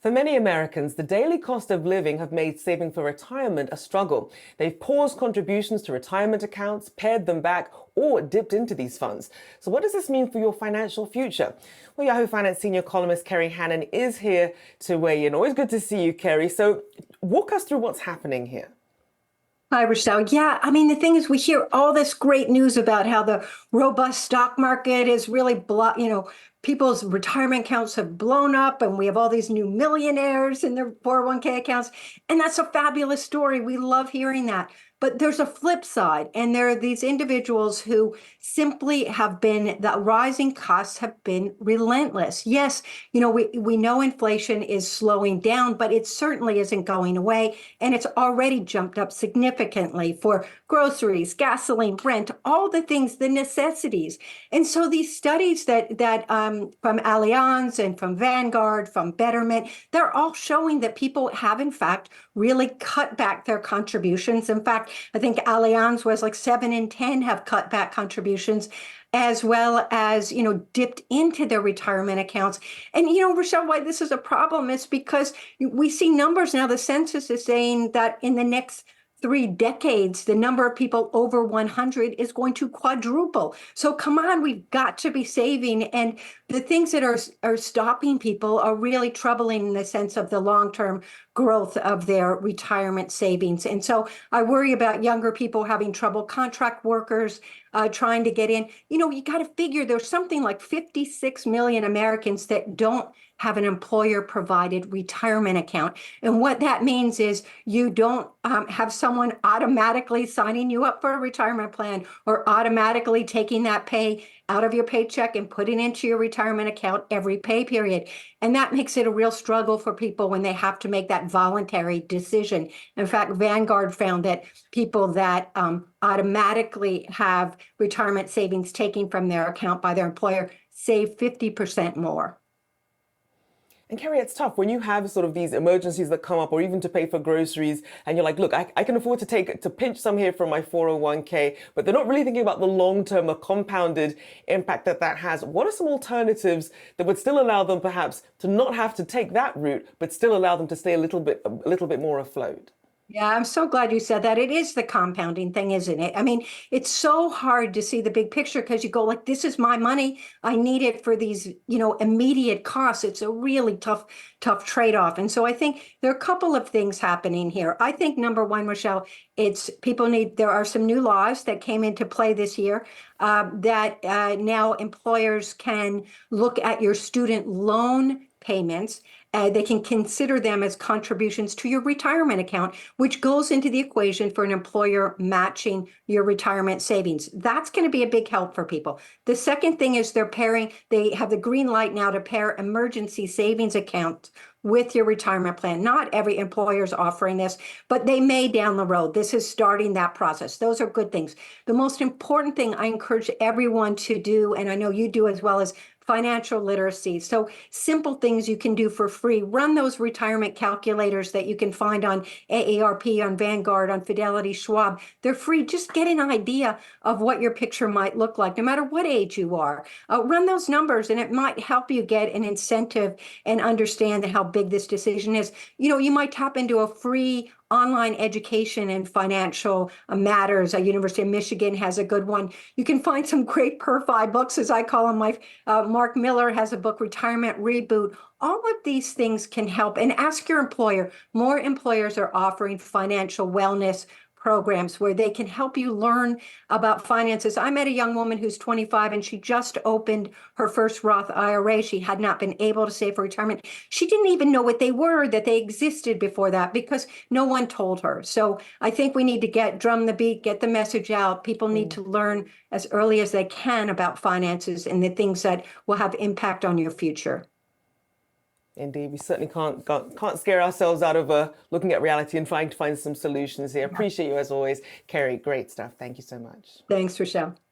For many Americans, the daily cost of living have made saving for retirement a struggle. They've paused contributions to retirement accounts, pared them back, or dipped into these funds. So what does this mean for your financial future? Well, Yahoo Finance senior columnist Kerry Hannon is here to weigh in. Always good to see you, Kerry. So walk us through what's happening here. Hi, Rochelle. Yeah, I mean, the thing is, we hear all this great news about how the robust stock market is really, people's retirement accounts have blown up, and we have all these new millionaires in their 401k accounts. And that's a fabulous story. We love hearing that. But there's a flip side, and there are these individuals who simply the rising costs have been relentless. Yes, we know inflation is slowing down, but it certainly isn't going away. And it's already jumped up significantly for groceries, gasoline, rent, all the things, the necessities. And so these studies that from Allianz and from Vanguard, from Betterment, they're all showing that people have, in fact, really cut back their contributions. In fact, I think Allianz was like 7 in 10 have cut back contributions, as well as, dipped into their retirement accounts. And, Rochelle, why this is a problem is because we see numbers now. The census is saying that in the next 3 decades, the number of people over 100 is going to quadruple. So come on, we've got to be saving. And the things that are stopping people are really troubling in the sense of the long-term growth of their retirement savings. And so I worry about younger people having trouble, contract workers trying to get in. You got to figure there's something like 56 million Americans that don't have an employer-provided retirement account. And what that means is you don't have someone automatically signing you up for a retirement plan or automatically taking that pay out of your paycheck and putting into your retirement account every pay period. And that makes it a real struggle for people when they have to make that voluntary decision. In fact, Vanguard found that people that automatically have retirement savings taken from their account by their employer save 50% more. And Kerry, it's tough when you have sort of these emergencies that come up, or even to pay for groceries, and you're like, look, I can afford to pinch some here from my 401k, but they're not really thinking about the long-term, the compounded impact that has. What are some alternatives that would still allow them perhaps to not have to take that route, but still allow them to stay a little bit more afloat? Yeah, I'm so glad you said that. It is the compounding thing, isn't it? I mean, it's so hard to see the big picture because you go like, this is my money. I need it for these, immediate costs. It's a really tough trade-off. And so I think there are a couple of things happening here. I think number one, Rochelle, there are some new laws that came into play this year that now employers can look at your student loan payments. They can consider them as contributions to your retirement account, which goes into the equation for an employer matching your retirement savings. That's going to be a big help for people. The second thing is they have the green light now to pair emergency savings accounts with your retirement plan. Not every employer is offering this, but they may down the road. This is starting that process. Those are good things. The most important thing I encourage everyone to do, and I know you do as well, is financial literacy. So simple things you can do for free. Run those retirement calculators that you can find on AARP, on Vanguard, on Fidelity, Schwab. They're free. Just get an idea of what your picture might look like, no matter what age you are. Run those numbers, and it might help you get an incentive and understand how big this decision is. You might tap into a free online education in financial matters. University of Michigan has a good one. You can find some great per-fi books, as I call them. Mark Miller has a book, Retirement Reboot. All of these things can help. And ask your employer. More employers are offering financial wellness programs where they can help you learn about finances. I met a young woman who's 25 and she just opened her first Roth IRA. She had not been able to save for retirement. She didn't even know what they were, that they existed before that, because no one told her. So I think we need to drum the beat, get the message out. People need to learn as early as they can about finances and the things that will have impact on your future. Indeed, we certainly can't scare ourselves out of looking at reality and trying to find some solutions here. Appreciate you as always, Kerry. Great stuff. Thank you so much. Thanks, Rochelle.